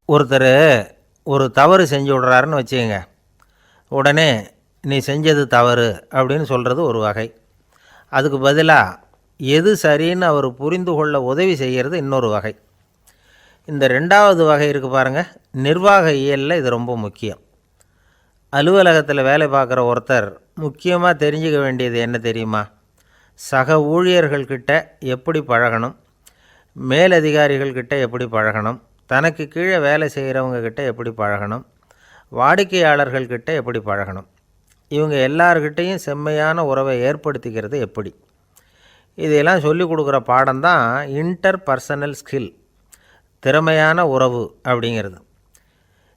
ஒருத்தர் ஒரு தவறு செஞ்சு விட்றாருன்னு வச்சுக்கோங்க. உடனே நீ செஞ்சது தவறு அப்படின்னு சொல்கிறது ஒரு வகை. அதுக்கு பதிலாக எது சரின்னு அவர் புரிந்து கொள்ள உதவி செய்கிறது இன்னொரு வகை. இந்த ரெண்டாவது வகை இருக்குது பாருங்கள், நிர்வாக இயலில் இது ரொம்ப முக்கியம். அலுவலகத்தில் வேலை பார்க்குற ஒருத்தர் முக்கியமாக தெரிஞ்சுக்க வேண்டியது என்ன தெரியுமா? சக ஊழியர்கள்கிட்ட எப்படி பழகணும், மேலதிகாரிகள்கிட்ட எப்படி பழகணும், தனக்கு கீழே வேலை செய்கிறவங்கக்கிட்ட எப்படி பழகணும், வாடிக்கையாளர்கள்கிட்ட எப்படி பழகணும், இவங்க எல்லார்கிட்டையும் செம்மையான உறவை ஏற்படுத்திக்கிறது எப்படி, இதையெல்லாம் சொல்லிக் கொடுக்குற பாடம்தான் இன்டர் பர்சனல் ஸ்கில், திறமையான உறவு அப்படிங்கிறது.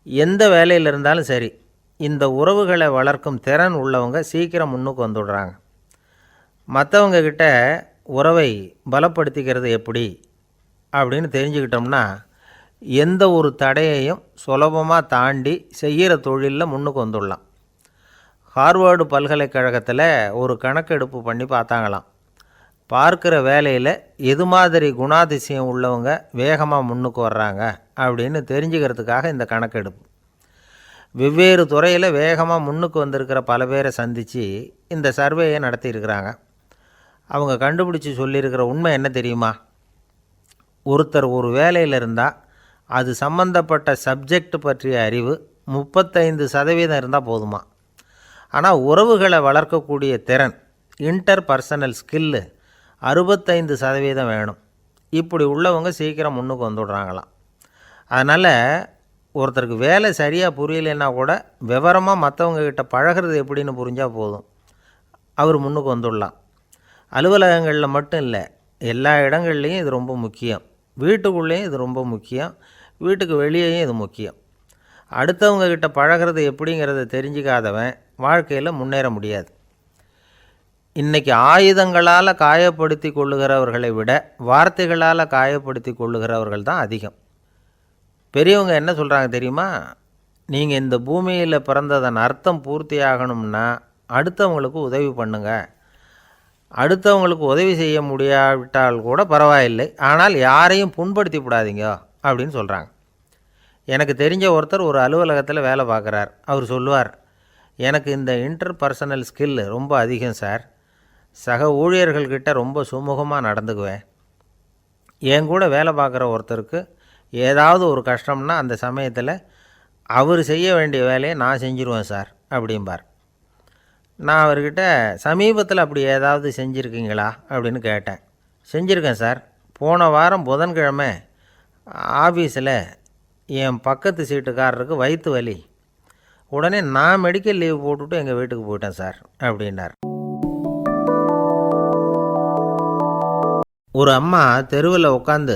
எந்த வேலையில் இருந்தாலும் சரி, இந்த உறவுகளை வளர்க்கும் திறன் உள்ளவங்க சீக்கிரம் முன்னுக்கு வந்துடுறாங்க. மற்றவங்கக்கிட்ட உறவை பலப்படுத்திக்கிறது எப்படி அப்படின்னு தெரிஞ்சுக்கிட்டோம்னா எந்த ஒரு தடையையும் சுலபமாக தாண்டி செய்கிற தொழிலில் முன்னுக்கு வந்துடலாம். ஹார்வர்டு பல்கலைக்கழகத்தில் ஒரு கணக்கெடுப்பு பண்ணி பார்த்தாங்களாம். பார்க்குற வேலையில் எது மாதிரி குணாதிசயம் உள்ளவங்க வேகமாக முன்னுக்கு வர்றாங்க அப்படின்னு தெரிஞ்சுக்கிறதுக்காக இந்த கணக்கெடுப்பு. வெவ்வேறு துறையில் வேகமாக முன்னுக்கு வந்திருக்கிற பல பேரை சந்தித்து இந்த சர்வேயை நடத்தியிருக்கிறாங்க. அவங்க கண்டுபிடிச்சி சொல்லியிருக்கிற உண்மை என்ன தெரியுமா? ஒருத்தர் ஒரு வேலையில் இருந்தால் அது சம்பந்தப்பட்ட சப்ஜெக்ட் பற்றிய அறிவு 35% இருந்தால் போதுமா. ஆனால் உறவுகளை வளர்க்கக்கூடிய திறன், இன்டர் பர்சனல் ஸ்கில்லு 65% வேணும். இப்படி உள்ளவங்க சீக்கிரம் முன்னுக்கு வந்துடுறாங்களாம். அதனால் ஒருத்தருக்கு வேலை சரியாக புரியலைன்னா கூட விவரமாக மற்றவங்கக்கிட்ட பழகிறது எப்படின்னு புரிஞ்சால் போதும், அவர் முன்னுக்கு வந்துடலாம். அலுவலகங்களில் மட்டும் இல்லை, எல்லா இடங்கள்லேயும் இது ரொம்ப முக்கியம். வீட்டுக்குள்ளேயும் இது ரொம்ப முக்கியம், வீட்டுக்கு வெளியேயும் இது முக்கியம். அடுத்தவங்கக்கிட்ட பழகிறது எப்படிங்கிறத தெரிஞ்சிக்காதவன் வாழ்க்கையில் முன்னேற முடியாது. இன்றைக்கி ஆயுதங்களால் காயப்படுத்தி கொள்ளுகிறவர்களை விட வார்த்தைகளால் காயப்படுத்தி கொள்ளுகிறவர்கள் தான் அதிகம். பெரியவங்க என்ன சொல்கிறாங்க தெரியுமா? நீங்கள் இந்த பூமியில் பிறந்ததன் அர்த்தம் பூர்த்தி ஆகணும்னா அடுத்தவங்களுக்கு உதவி பண்ணுங்க. அடுத்தவங்களுக்கு உதவி செய்ய முடியாவிட்டால் கூட பரவாயில்லை, ஆனால் யாரையும் புண்படுத்தி விடாதீங்க அப்படின்னு சொல்கிறாங்க. எனக்கு தெரிஞ்ச ஒருத்தர் ஒரு அலுவலகத்தில் வேலை பார்க்குறார். அவர் சொல்லுவார், எனக்கு இந்த இன்டர் பர்சனல் ஸ்கில் ரொம்ப அதிகம் சார். சக ஊழியர்கள்கிட்ட ரொம்ப சுமூகமாக நடந்துக்குவேன். என் கூட வேலை பார்க்குற ஒருத்தருக்கு ஏதாவது ஒரு கஷ்டம்னா அந்த சமயத்தில் அவர் செய்ய வேண்டிய வேலையை நான் செஞ்சுருவேன் சார் அப்படிம்பார். நான் அவர்கிட்ட சமீபத்தில் அப்படி ஏதாவது செஞ்சுருக்கீங்களா அப்படின்னு கேட்டேன். செஞ்சுருக்கேன் சார். போன வாரம் புதன்கிழமை ஆஃபீஸில் என் பக்கத்து சீட்டுக்காரருக்கு வயிற்று வலி. உடனே நான் மெடிக்கல் லீவ் போட்டுவிட்டு எங்கள் வீட்டுக்கு போயிட்டேன் சார் அப்படின்னார். ஒரு அம்மா தெருவில் உட்காந்து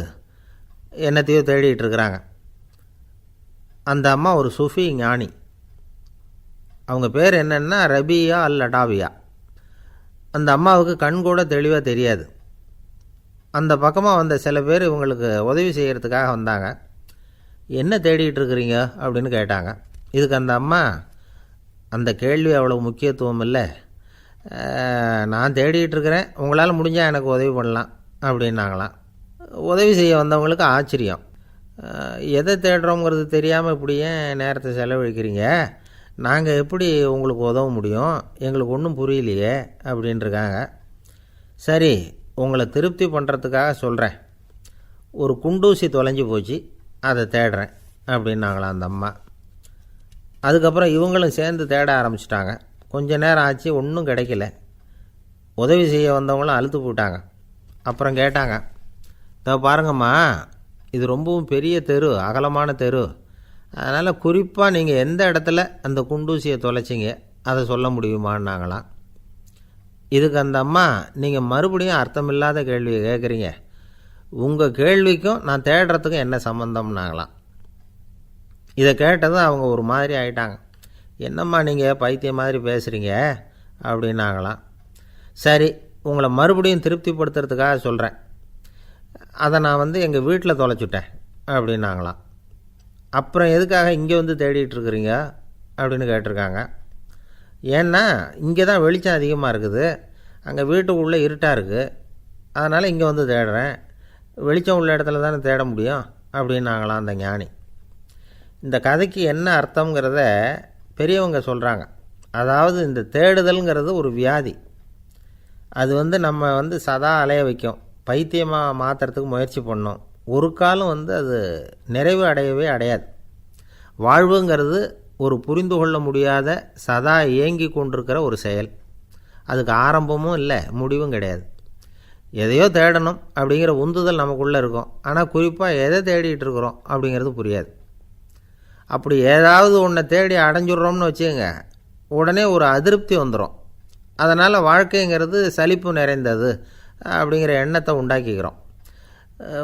என்னத்தையோ தேடிட்டு இருக்கிறாங்க. அந்த அம்மா ஒரு சூஃபி ஞானி. அவங்க பேர் என்னென்னா ரபியா அல் அடாவியா. அந்த அம்மாவுக்கு கண் கூட தெளிவாக தெரியாது. அந்த பக்கமாக வந்த சில பேர் இவங்களுக்கு உதவி செய்கிறதுக்காக வந்தாங்க. என்ன தேடிகிட்டு இருக்கிறீங்க அப்படின்னு கேட்டாங்க. இதுக்கு அந்த அம்மா, அந்த கேள்வி அவ்வளோ முக்கியத்துவம் இல்லை, நான் தேடிகிட்டு இருக்கிறேன், உங்களால் முடிஞ்சால் எனக்கு உதவி பண்ணலாம் அப்படின்னாங்களாம். உதவி செய்ய வந்தவங்களுக்கு ஆச்சரியம். எதை தேடுறோங்கிறது தெரியாமல் இப்படி ஏன் நேரத்தை செலவழிக்கிறீங்க, நாங்கள் எப்படி உங்களுக்கு உதவ முடியும், எங்களுக்கு ஒன்றும் புரியலையே அப்படின்ட்டுருக்காங்க. சரி, உங்களை திருப்தி பண்ணுறதுக்காக சொல்கிறேன், ஒரு குண்டூசி தொலைஞ்சி போச்சு, அதை தேடுறேன் அப்படின்னாங்களாம் அந்த அம்மா. அதுக்கப்புறம் இவங்களும் சேர்ந்து தேட ஆரம்பிச்சிட்டாங்க. கொஞ்ச நேரம் ஆச்சு, ஒன்றும் கிடைக்கல. உதவி செய்ய வந்தவங்களும் அழுத்து போட்டாங்க. அப்புறம் கேட்டாங்க, இதை பாருங்கம்மா, இது ரொம்பவும் பெரிய தெரு, அகலமான தெரு, அதனால் குறிப்பாக நீங்கள் எந்த இடத்துல அந்த குண்டூசியை தொலைச்சிங்க அதை சொல்ல முடியுமான்னாங்களாம். இதுக்கு அந்த அம்மா, நீங்கள் மறுபடியும் அர்த்தமில்லாத கேள்வியை கேட்குறீங்க, உங்கள் கேள்விக்கும் நான் தேடுறதுக்கும் என்ன சம்மந்தம்னாங்களாம். இதை கேட்டதும் அவங்க ஒரு மாதிரி ஆகிட்டாங்க. என்னம்மா நீங்கள் பைத்தியம் மாதிரி பேசுகிறீங்க அப்படின்னாங்களாம். சரி, உங்களை மறுபடியும் திருப்திப்படுத்துறதுக்காக சொல்கிறேன், அதை நான் எங்கள் வீட்டில் தொலைச்சுட்டேன் அப்படின்னாங்களாம். அப்புறம் எதுக்காக இங்கே வந்து தேடிட்டுருக்குறீங்க அப்படின்னு கேட்டிருக்காங்க. ஏன்னா இங்கே தான் வெளிச்சம் அதிகமாக இருக்குது, அங்கே வீட்டுக்குள்ளே இருட்டாக இருக்குது, அதனால் இங்கே வந்து தேடுறேன், வெளிச்சம் உள்ள இடத்துல தானே தேட முடியும் அப்படின்னாங்களாம் அந்த ஞானி. இந்த கதைக்கு என்ன அர்த்தங்கிறத பெரியவங்க சொல்கிறாங்க. அதாவது இந்த தேடுதல்ங்கிறது ஒரு வியாதி. அது நம்ம சதா அலைய வைக்கும், பைத்தியமாக மாற்றுறதுக்கு முயற்சி பண்ணோம். ஒரு காலம் அது நிறைவு அடையவே அடையாது. வாழ்வுங்கிறது ஒரு புரிந்து கொள்ள முடியாத சதா இயங்கி கொண்டிருக்கிற ஒரு செயல். அதுக்கு ஆரம்பமும் இல்லை, முடிவும் கிடையாது. எதையோ தேடணும் அப்படிங்கிற உந்துதல் நமக்குள்ளே இருக்கும். ஆனால் குறிப்பாக எதை தேடிட்டு இருக்கிறோம் அப்படிங்கிறது புரியாது. அப்படி ஏதாவது ஒன்றை தேடி அடைஞ்சிட்றோம்னு வச்சுக்கோங்க, உடனே ஒரு அதிருப்தி வந்துடும். அதனால் வாழ்க்கைங்கிறது சலிப்பு நிறைந்தது அப்படிங்கிற எண்ணத்தை உண்டாக்கிக்கிறோம்.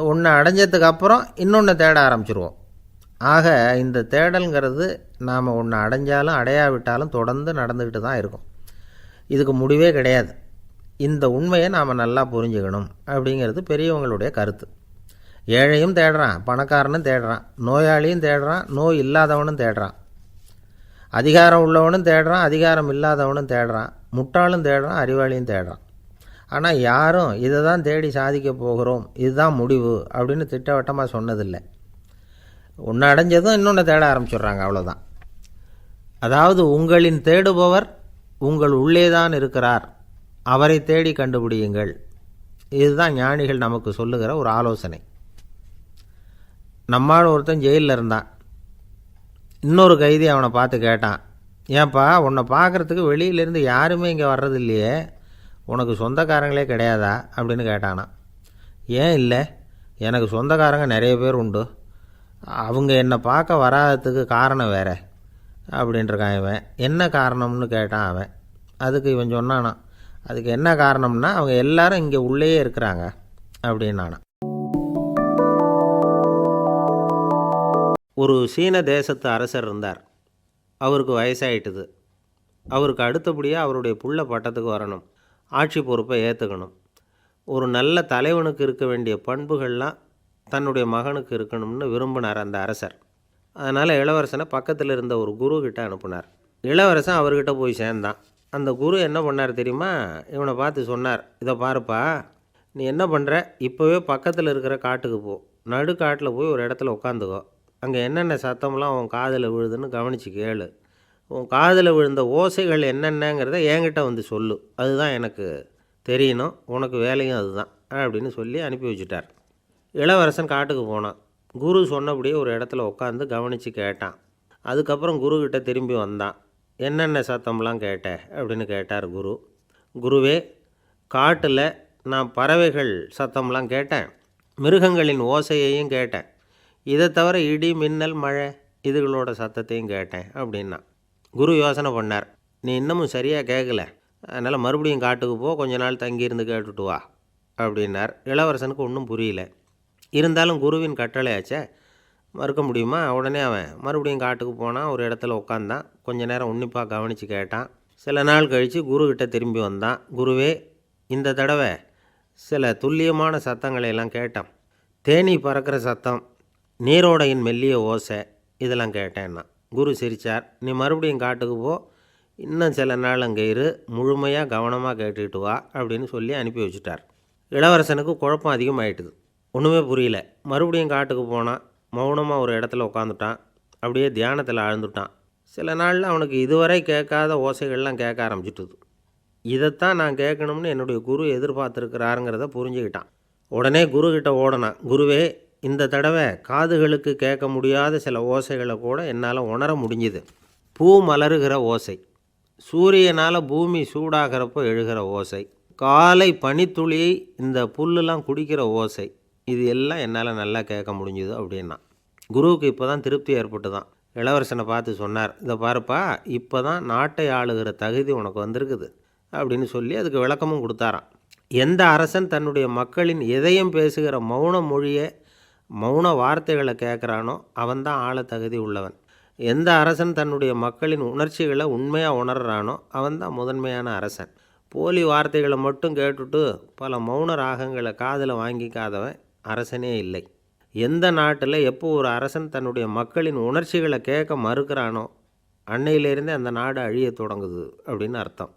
ஒன்று அடைஞ்சதுக்கு அப்புறம் இன்னொன்று தேட ஆரம்பிச்சிருவோம். ஆக இந்த தேடல்ங்கிறது நாம் ஒன்று அடைஞ்சாலும் அடையாவிட்டாலும் தொடர்ந்து நடந்துக்கிட்டு தான் இருக்கும். இதுக்கு முடிவே கிடையாது. இந்த உண்மையை நாம் நல்லா புரிஞ்சுக்கணும் அப்படிங்கிறது பெரியவங்களுடைய கருத்து. ஏழையும் தேடுறான், பணக்காரனும் தேடுறான், நோயாளியும் தேடுறான், நோய் இல்லாதவனும் தேடுறான், அதிகாரம் உள்ளவனும் தேடுறான், அதிகாரம் இல்லாதவனும் தேடுறான், முட்டாளும் தேடுறான், அறிவாளியும் தேடுறான். ஆனால் யாரும் இதை தான் தேடி சாதிக்க போகிறோம், இதுதான் முடிவு அப்படின்னு திட்டவட்டமாக சொன்னதில்லை. ஒன்று அடைஞ்சதும் இன்னொன்று தேட ஆரம்பிச்சிடுறாங்க, அவ்வளோதான். அதாவது உங்களின் தேடுபவர் உங்கள் உள்ளே தான் இருக்கிறார், அவரை தேடி கண்டுபிடியுங்கள். இதுதான் ஞானிகள் நமக்கு சொல்லுகிற ஒரு ஆலோசனை. நம்மால் ஒருத்தன் ஜெயிலில் இருந்தான். இன்னொரு கைதி அவனை பார்த்து கேட்டான், ஏன்பா உன்னை பார்க்குறதுக்கு வெளியிலேருந்து யாருமே இங்கே வர்றது இல்லையே, உனக்கு சொந்தக்காரங்களே கிடையாதா அப்படின்னு கேட்டானா. ஏன் இல்லை, எனக்கு சொந்தக்காரங்க நிறைய பேர் உண்டு, அவங்க என்னை பார்க்க வராததுக்கு காரணம் வேறு அப்படின்ட்டுருக்கான் இவன். என்ன காரணம்னு கேட்டான் அவன். அதுக்கு இவன் சொன்னானா, அதுக்கு என்ன காரணம்னா அவங்க எல்லாரும் இங்கே உள்ளேயே இருக்கிறாங்க அப்படின்னானா. ஒரு சீன தேசத்து அரசர் இருந்தார். அவருக்கு வயசாயிட்டுது. அவருக்கு அடுத்தபடியாக அவருடைய புள்ள பட்டத்துக்கு வரணும், ஆட்சி பொறுப்பை ஏற்றுக்கணும். ஒரு நல்ல தலைவனுக்கு இருக்க வேண்டிய பண்புகள்லாம் தன்னுடைய மகனுக்கு இருக்கணும்னு விரும்பினார் அந்த அரசர். அதனால் இளவரசனை பக்கத்தில் இருந்த ஒரு குரு கிட்ட அனுப்புனார். இளவரசன் அவர்கிட்ட போய் சேர்ந்தான். அந்த குரு என்ன பண்ணார் தெரியுமா, இவனை பார்த்து சொன்னார், இதை பாருப்பா, நீ என்ன பண்ணுற, இப்போவே பக்கத்தில் இருக்கிற காட்டுக்கு போ, நடு காட்டில் போய் ஒரு இடத்துல உட்காந்துக்கோ, அங்கே என்னென்ன சத்தம்லாம் உன் காதில் விழுதுன்னு கவனித்து கேளு, உன் காதில் விழுந்த ஓசைகள் என்னென்னங்கிறத என்கிட்ட வந்து சொல்லு, அதுதான் எனக்கு தெரியணும், உனக்கு வேலையும் அதுதான் அப்படின்னு சொல்லி அனுப்பி வச்சுட்டார். இளவரசன் காட்டுக்கு போனான். குரு சொன்னபடியே ஒரு இடத்துல உட்காந்து கவனித்து கேட்டான். அதுக்கப்புறம் குருக்கிட்ட திரும்பி வந்தான். என்னென்ன சத்தம்லாம் கேட்ட அப்படின்னு கேட்டார் குரு. குருவே, காட்டில் நான் பறவைகள் சத்தம்லாம் கேட்டேன், மிருகங்களின் ஓசையையும் கேட்டேன், இதை தவிர இடி மின்னல் மழை இதுகளோட சத்தத்தையும் கேட்டேன் அப்படின்னா. குரு யோசனை பண்ணார், நீ இன்னமும் சரியாக கேட்கல, அதனால் மறுபடியும் காட்டுக்கு போ, கொஞ்ச நாள் தங்கியிருந்து கேட்டுட்டு வா அப்படின்னார். இளவரசனுக்கு ஒன்றும் புரியல. இருந்தாலும் குருவின் கட்டளையாச்சே, மறுக்க முடியுமா? உடனே அவன் மறுபடியும் காட்டுக்கு போனான். ஒரு இடத்துல உட்காந்தான். கொஞ்ச நேரம் உன்னிப்பாக கவனித்து கேட்டான். சில நாள் கழித்து குருக்கிட்ட திரும்பி வந்தான். குருவே, இந்த தடவை சில துல்லியமான சத்தங்களை எல்லாம் கேட்டான். தேனீ பறக்கிற சத்தம், நீரோடையின் மெல்லிய ஓசை, இதெல்லாம் கேட்டேன்னா. குரு சிரித்தார். நீ மறுபடியும் காட்டுக்கு போ, இன்னும் சில நாள் அங்கே இரு, முழுமையாக கவனமாக கேட்டுக்கிட்டு வா அப்படின்னு சொல்லி அனுப்பி வச்சுட்டார். இளவரசனுக்கு குழப்பம் அதிகமாகிட்டுது. ஒன்றுமே புரியல. மறுபடியும் காட்டுக்கு போனான். மௌனமாக ஒரு இடத்துல உட்காந்துட்டான். அப்படியே தியானத்தில் ஆழ்ந்துட்டான். சில நாளில் அவனுக்கு இதுவரை கேட்காத ஓசைகள்லாம் கேட்க ஆரம்பிச்சிட்டுது. இதைத்தான் நான் கேட்கணும்னு என்னுடைய குரு எதிர்பார்த்துருக்கிறாருங்கிறத புரிஞ்சுக்கிட்டான். உடனே குருக்கிட்ட ஓடனான். குருவே, இந்த தடவை காதுகளுக்கு கேட்க முடியாத சில ஓசைகளை கூட என்னால் உணர முடிஞ்சுது. பூ மலருகிற ஓசை, சூரியனால் பூமி சூடாகிறப்போ எழுகிற ஓசை, காலை பனித்துளியை இந்த புல்லுலாம் குடிக்கிற ஓசை, இது எல்லாம் என்னால் நல்லா கேட்க முடிஞ்சுது அப்படின்னா. குருவுக்கு இப்போ தான் திருப்தி ஏற்பட்டு தான். இளவரசனை பார்த்து சொன்னார், இதை பாருப்பா, இப்போ தான் நாட்டை ஆளுகிற தகுதி உனக்கு வந்திருக்குது அப்படின்னு சொல்லி அதுக்கு விளக்கமும் கொடுத்தாராம். எந்த அரசன் தன்னுடைய மக்களின் எதையும் பேசுகிற மௌன மொழியை, மௌன வார்த்தைகளை கேட்குறானோ அவன்தான் ஆள தகுதி உள்ளவன். எந்த அரசன் தன்னுடைய மக்களின் உணர்ச்சிகளை உண்மையாக உணர்றானோ அவன்தான் முதன்மையான அரசன். போலி வார்த்தைகளை மட்டும் கேட்டுட்டு பல மௌன ராகங்களை காதில் வாங்கிக்காதவன் அரசனே இல்லை. எந்த நாட்டில் எப்போ ஒரு அரசன் தன்னுடைய மக்களின் உணர்ச்சிகளை கேட்க மறுக்கிறானோ அன்னையிலேருந்தே அந்த நாடு அழிய தொடங்குது அப்படின்னு அர்த்தம்.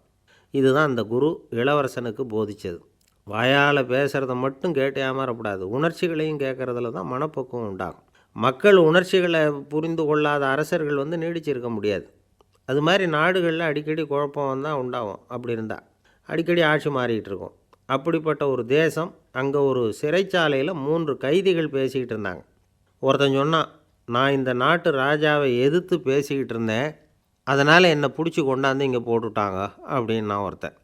இதுதான் அந்த குரு இளவரசனுக்கு போதித்தது. வாயால் பேசுகிறத மட்டும் கேட்டு ஏமாறக்கூடாது, உணர்ச்சிகளையும் கேட்குறதுல தான் மனப்பக்குவம் உண்டாகும். மக்கள் உணர்ச்சிகளை புரிந்து கொள்ளாத அரசர்கள் வந்து நீடிச்சிருக்க முடியாது. அது மாதிரி நாடுகளில் அடிக்கடி குழப்பம் தான் உண்டாகும். அப்படி இருந்தால் அடிக்கடி ஆட்சி மாறிக்கிட்டு இருக்கும். அப்படிப்பட்ட ஒரு தேசம், அங்கே ஒரு சிறைச்சாலையில் 3 கைதிகள் பேசிக்கிட்டு இருந்தாங்க. ஒருத்தன் சொன்னான், நான் இந்த நாட்டு ராஜாவை எதிர்த்து பேசிக்கிட்டு இருந்தேன், அதனால் என்னை பிடிச்சி கொண்டாந்து இங்கே போட்டுவிட்டாங்க அப்படின்னா ஒருத்தன்.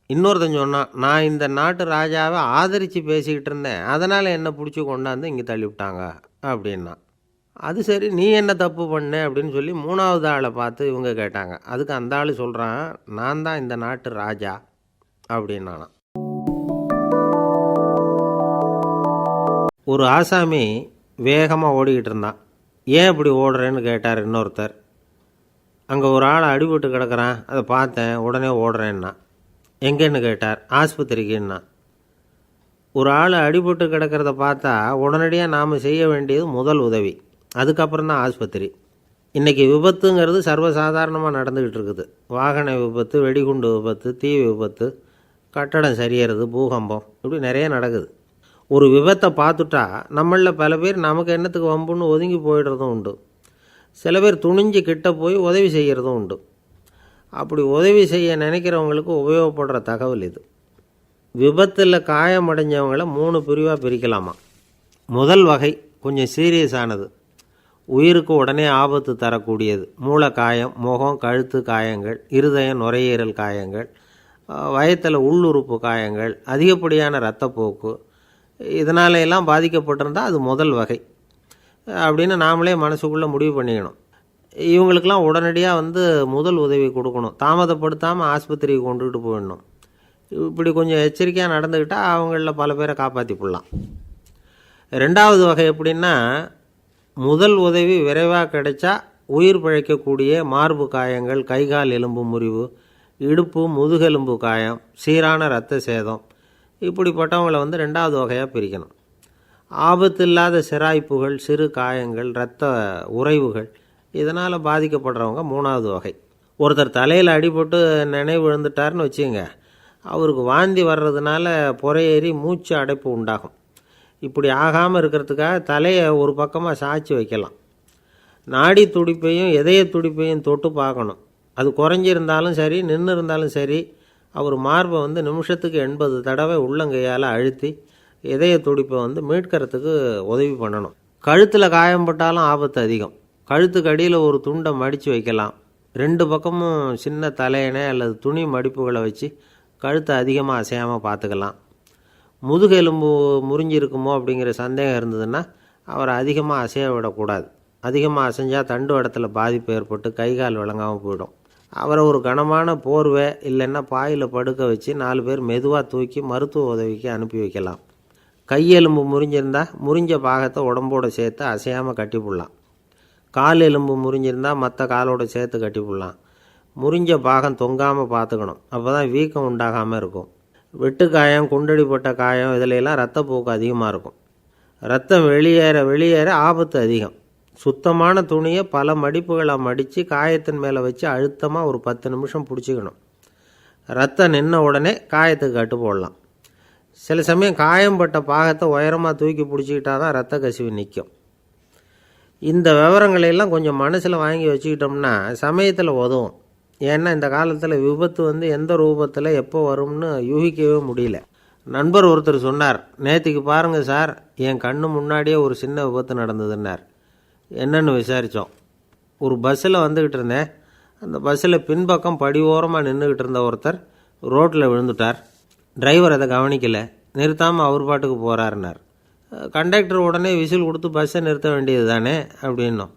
இன்னொருத்தன் சொன்னான், நான் இந்த நாட்டு ராஜாவை ஆதரித்து பேசிக்கிட்டு இருந்தேன், அதனால் என்னை பிடிச்சி கொண்டாந்து இங்கே தள்ளிவிட்டாங்க அப்படின்னா. அது சரி, நீ என்ன தப்பு பண்ண அப்படின்னு சொல்லி 3வது ஆளை பார்த்து இவங்க கேட்டாங்க. அதுக்கு அந்த ஆள் சொல்கிறான், நான் தான் இந்த நாட்டு ராஜா அப்படின்னானா. ஒரு ஆசாமி வேகமாக ஓடிக்கிட்டு இருந்தான். ஏன் இப்படி ஓடுறேன்னு கேட்டார் இன்னொருத்தர். அங்கே ஒரு ஆள் அடிபட்டு கிடக்கிறான், அதை பார்த்தேன், உடனே ஓடுறேன்னா. எங்கேன்னு கேட்டார். ஆஸ்பத்திரிக்குன்னா. ஒரு ஆள் அடிபட்டு கிடக்கிறத பார்த்தா உடனடியாக நாம் செய்ய வேண்டியது முதல் உதவி, அதுக்கப்புறம் தான் ஆஸ்பத்திரி. இன்றைக்கி விபத்துங்கிறது சர்வசாதாரணமாக நடந்துக்கிட்டு இருக்குது. வாகன விபத்து, வெடிகுண்டு விபத்து, தீ விபத்து, கட்டடம் சரியறது, பூகம்பம், இப்படி நிறைய நடக்குது. ஒரு விபத்தை பார்த்துட்டா நம்மளில் பல பேர் நமக்கு என்னத்துக்கு வம்புன்னு ஒதுங்கி போயிடுறதும் உண்டு. சில பேர் துணிஞ்சு கிட்ட போய் உதவி செய்கிறதும் உண்டு. அப்படி உதவி செய்ய நினைக்கிறவங்களுக்கு உபயோகப்படுற தகவல் இது. விபத்தில் காயமடைஞ்சவங்களை 3 பிரிவாக பிரிக்கலாமா. முதல் வகை கொஞ்சம் சீரியஸானது, உயிருக்கு உடனே ஆபத்து தரக்கூடியது. மூளை காயம், முகம், கழுத்து காயங்கள், இருதயம், நுரையீரல் காயங்கள், வயத்தில் உள்ளுறுப்பு காயங்கள், அதிகப்படியான இரத்தப்போக்கு, இதனால எல்லாம் பாதிக்கப்பட்டிருந்தால் அது முதல் வகை அப்படின்னு நாமளே மனசுக்குள்ளே முடிவு பண்ணிக்கணும். இவங்களுக்கெல்லாம் உடனடியாக வந்து முதல் உதவி கொடுக்கணும். தாமதப்படுத்தாமல் ஆஸ்பத்திரிக்கு கொண்டுகிட்டு போயிடணும். இப்படி கொஞ்சம் எச்சரிக்கையாக நடந்துக்கிட்டால் அவங்களில் பல பேரை காப்பாற்றி போடலாம். 2வது வகை எப்படின்னா, முதல் உதவி விரைவாக கிடைச்சா உயிர் பிழைக்கக்கூடிய மார்பு காயங்கள், கைகால் எலும்பு முறிவு, இடுப்பு முதுகெலும்பு காயம், சீரான இரத்த சேதம், இப்படிப்பட்டவங்களை வந்து 2வது வகையாக பிரிக்கணும். ஆபத்து இல்லாத சிராய்ப்புகள், சிறு காயங்கள், இரத்த உறைவுகள், இதனால் பாதிக்கப்படுறவங்க 3வது வகை. ஒருத்தர் தலையில் அடிபட்டு நினைவு விழுந்துட்டார்னு வச்சுங்க, அவருக்கு வாந்தி வர்றதுனால புறையேறி மூச்சு அடைப்பு உண்டாகும். இப்படி ஆகாமல் இருக்கிறதுக்காக தலையை ஒரு பக்கமாக சாய்ச்சி வைக்கலாம். நாடி துடிப்பையும் இதய துடிப்பையும் தொட்டு பார்க்கணும். அது குறைஞ்சிருந்தாலும் சரி, நின்று இருந்தாலும் சரி, அவர் மார்பை வந்து நிமிஷத்துக்கு 80 தடவை உள்ளங்கையால் அழுத்தி இதய துடிப்பை வந்து மீட்கிறதுக்கு உதவி பண்ணணும். கழுத்தில் காயம்பட்டாலும் ஆபத்து அதிகம். கழுத்துக்கு அடியில் ஒரு துண்டை மடித்து வைக்கலாம். 2 பக்கமும் சின்ன தலையணை அல்லது துணி மடிப்புகளை வச்சு கழுத்தை அதிகமாக அசையாமல் பார்த்துக்கலாம். முதுகெலும்பு முறிஞ்சிருக்குமோ அப்படிங்கிற சந்தேகம் இருந்ததுன்னா அவரை அதிகமாக அசைய விடக்கூடாது. அதிகமாக அசைஞ்சால் தண்டு இடத்துல பாதிப்பு ஏற்பட்டு கைகால் விளங்காமல் போயிடும். அவரை ஒரு கனமான போர்வை இல்லைன்னா பாயில் படுக்க வச்சு 4 பேர் மெதுவாக தூக்கி மருத்துவ உதவிக்கு அனுப்பி வைக்கலாம். கையெலும்பு முறிஞ்சிருந்தால் முறிஞ்ச பாகத்தை உடம்போடு சேர்த்து அசையாமல் கட்டி போடலாம். கால் எலும்பு முறிஞ்சிருந்தால் மற்ற காலோடு சேர்த்து கட்டி போடலாம். முறிஞ்ச பாகம் தொங்காமல் பார்த்துக்கணும். அப்போ தான் வீக்கம் உண்டாகாமல் இருக்கும். வெட்டு காயம், குண்டடிப்பட்ட காயம், இதிலெல்லாம் இரத்தப்போக்கு அதிகமாக இருக்கும். ரத்தம் வெளியேற ஆபத்து அதிகம். சுத்தமான துணியை பல மடிப்புகளை மடித்து காயத்தின் மேலே வச்சு அழுத்தமாக ஒரு 10 நிமிஷம் பிடிச்சிக்கணும். ரத்தம் நின்ன உடனே காயத்துக்கு கட்டு போடலாம். சில சமயம் காயம்பட்ட பாகத்தை உயரமாக தூக்கி பிடிச்சிக்கிட்டா தான் ரத்த கசிவு நிற்கும். இந்த விவரங்களையெல்லாம் கொஞ்சம் மனசில் வாங்கி வச்சுக்கிட்டோம்னா சமயத்தில் உதவும். ஏன்னா இந்த காலத்தில் விபத்து வந்து எந்த ரூபத்தில் எப்போ வரும்னு யூகிக்கவே முடியல. நண்பர் ஒருத்தர் சொன்னார், நேற்றுக்கு பாருங்கள் சார், என் கண்ணு முன்னாடியே ஒரு சின்ன விபத்து நடந்ததுன்னார். என்னன்னு விசாரித்தோம். ஒரு பஸ்ஸில் வந்துக்கிட்டு இருந்தேன். அந்த பஸ்ஸில் பின்பக்கம் படி ஓரமாக நின்றுக்கிட்டு இருந்த ஒருத்தர் ரோட்டில் விழுந்துட்டார். டிரைவர் அதை கவனிக்கலை, நிறுத்தாமல் அவர் பாட்டுக்கு போகிறாருன்னார். கண்டக்டர் உடனே விசில் கொடுத்து பஸ்ஸை நிறுத்த வேண்டியது தானே அப்படின்னோம்.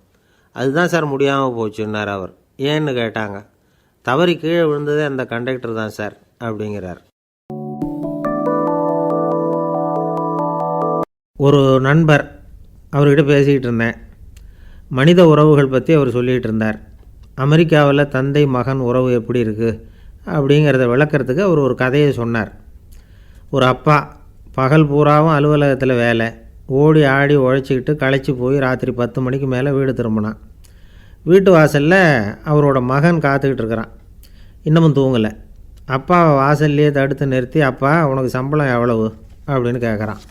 அதுதான் சார் முடியாமல் போச்சுன்னார் அவர். ஏன்னு கேட்டாங்க. தவறி கீழே விழுந்ததே அந்த கண்டக்டர் தான் சார் அப்படிங்கிறார். ஒரு நண்பர், அவர்கிட்ட பேசிக்கிட்டு இருந்தேன். மனித உறவுகள் பற்றி அவர் சொல்லிகிட்டு இருந்தார். அமெரிக்காவில் தந்தை மகன் உறவு எப்படி இருக்குது அப்படிங்கிறத விளக்கிறதுக்கு அவர் ஒரு கதையை சொன்னார். ஒரு அப்பா பகல் பூராவும் அலுவலகத்தில் வேலை, ஓடி ஆடி உழைச்சிக்கிட்டு களைச்சி போய் ராத்திரி 10 மணிக்கு மேலே வீடு திரும்பினான். வீட்டு வாசலில் அவரோட மகன் காத்துக்கிட்டு இருக்கிறான். இன்னமும் தூங்கலை. அப்பாவை வாசல்லையே தடுத்து நிறுத்தி, அப்பா உனக்கு சம்பளம் எவ்வளவு அப்படின்னு கேட்குறான்.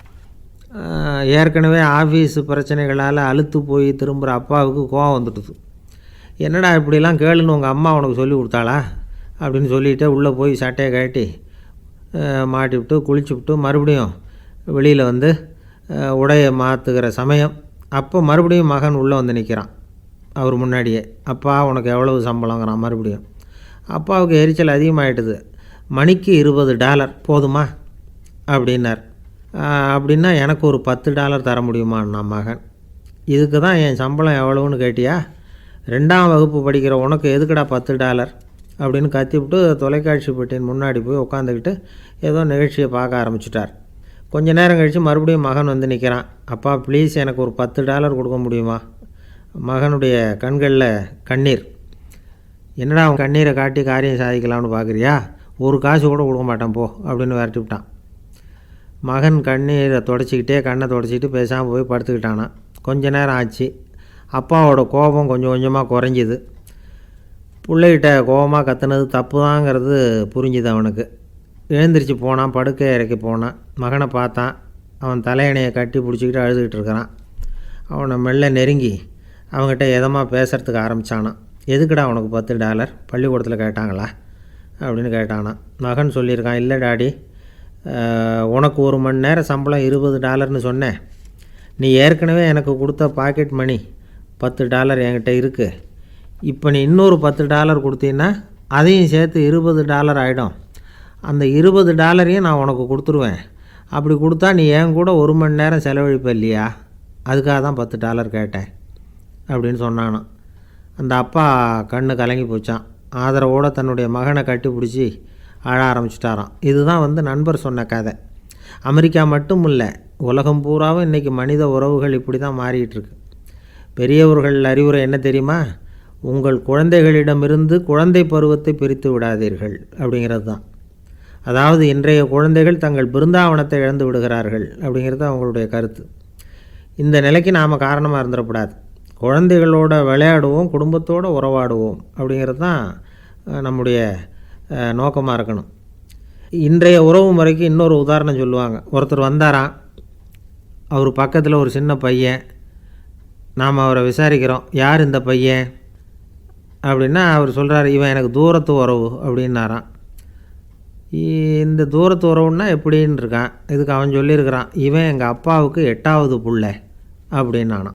ஏற்கனவே ஆஃபீஸு பிரச்சனைகளால் அலுத்து போய் திரும்புகிற அப்பாவுக்கு கோவம் வந்துடுது. என்னடா இப்படிலாம் கேளுன்னு உங்கள் அம்மா உனக்கு சொல்லி கொடுத்தாளா அப்படின்னு சொல்லிவிட்டு உள்ளே போய் சட்டையை கட்டி மாட்டிவிட்டு குளிச்சுவிட்டு மறுபடியும் வெளியில் வந்து உடையை மாற்றுகிற சமயம் அப்போ மறுபடியும் மகன் உள்ளே வந்து நிற்கிறான் அவர் முன்னாடியே. அப்பா உனக்கு எவ்வளவு சம்பளங்கிறான் மறுபடியும். அப்பாவுக்கு எரிச்சல் அதிகமாகிட்டுது. மணிக்கு $20 போதுமா அப்படின்னார். அப்படின்னா எனக்கு ஒரு $10 தர முடியுமான்னா மகன். இதுக்கு தான் என் சம்பளம் எவ்வளவுன்னு கேட்டியா? 2ஆம் வகுப்பு படிக்கிற உனக்கு எதுக்குடா $10 அப்படின்னு கத்திவிட்டு தொலைக்காட்சி பெட்டியின் முன்னாடி போய் உட்காந்துக்கிட்டு ஏதோ நிகழ்ச்சியை பார்க்க ஆரம்பிச்சிட்டார். கொஞ்ச நேரம் கழித்து மறுபடியும் மகன் வந்து நிற்கிறான். அப்பா ப்ளீஸ் எனக்கு ஒரு $10 கொடுக்க முடியுமா? மகனுடைய கண்களில் கண்ணீர். என்னடா அவன் கண்ணீரை காட்டி காரியம் சாதிக்கலாம்னு பார்க்குறியா? ஒரு காசு கூட கொடுக்க மாட்டான் போ அப்படின்னு விரட்டி விட்டான். மகன் கண்ணீரை தொடச்சிக்கிட்டே கண்ணை தொடச்சிக்கிட்டு பேசாமல் போய் படுத்துக்கிட்டானான். கொஞ்ச நேரம் ஆச்சு. அப்பாவோட கோபம் கொஞ்சம் கொஞ்சமாக குறைஞ்சிது. பிள்ளைகிட்ட கோபமாக கத்துனது தப்பு தாங்கிறது புரிஞ்சுது அவனுக்கு. எழுந்திரிச்சு போனான், படுக்கை இறக்கி போனான். மகனை பார்த்தான். அவன் தலையணையை கட்டி பிடிச்சிக்கிட்டு அழுதுகிட்டு இருக்கிறான். அவனை மெல்ல நெருங்கி அவங்ககிட்ட எதமாக பேசுகிறதுக்கு ஆரம்பித்தானான். எதுக்குடா உனக்கு $10 பள்ளிக்கூடத்தில் கேட்டாங்களா அப்படின்னு கேட்டானான். மகன் சொல்லியிருக்கான், இல்லை டாடி, உனக்கு 1 மணி நேரம் சம்பளம் $20ன்னு சொன்னேன். நீ ஏற்கனவே எனக்கு கொடுத்த பாக்கெட் மணி $10 என்கிட்ட இருக்குது. இப்போ நீ இன்னொரு $10 கொடுத்தீங்கன்னா அதையும் சேர்த்து $20 ஆகிடும். அந்த $20 நான் உனக்கு கொடுத்துருவேன். அப்படி கொடுத்தா நீ என் கூட 1 மணி நேரம் செலவழிப்ப இல்லையா? அதுக்காக தான் $10 கேட்டேன் அப்படின்னு சொன்னானான். அந்த அப்பா கண்ணு கலங்கி போச்சான். ஆதரவோடு தன்னுடைய மகனை கட்டி பிடிச்சி அழ ஆரம்பிச்சிட்டாராம். இதுதான் நண்பர் சொன்ன கதை. அமெரிக்கா மட்டும் இல்லை, உலகம் பூராவும் இன்றைக்கி மனித உறவுகள் இப்படி தான் மாறிட்டுருக்கு. பெரியவர்கள் அறிவுரை என்ன தெரியுமா? உங்கள் குழந்தைகளிடமிருந்து குழந்தை பருவத்தை பிரித்து விடாதீர்கள் அப்படிங்கிறது தான். அதாவது இன்றைய குழந்தைகள் தங்கள் பிருந்தாவனத்தை இழந்து விடுகிறார்கள் அப்படிங்கிறது அவங்களுடைய கருத்து. இந்த நிலைக்கு நாம் காரணமாக இருந்துடக்கூடாது. குழந்தைகளோட விளையாடுவோம், குடும்பத்தோடு உறவாடுவோம் அப்படிங்கிறது தான் நம்முடைய நோக்கமாக இருக்கணும். இன்றைய உறவு முறைக்கு இன்னொரு உதாரணம் சொல்லுவாங்க. ஒருத்தர் வந்தாராம், அவர் பக்கத்தில் ஒரு சின்ன பையன். நாம் அவரை விசாரிக்கிறோம், யார் இந்த பையன் அப்படின்னா அவர் சொல்கிறார், இவன் எனக்கு தூரத்து உறவு அப்படின்னாராம். இந்த தூரத்து உறவுன்னா எப்படின்னு இருக்கான். இதுக்கு அவன் சொல்லியிருக்கிறான், இவன் எங்கள் அப்பாவுக்கு 8வது புள்ளை அப்படின்னானான்.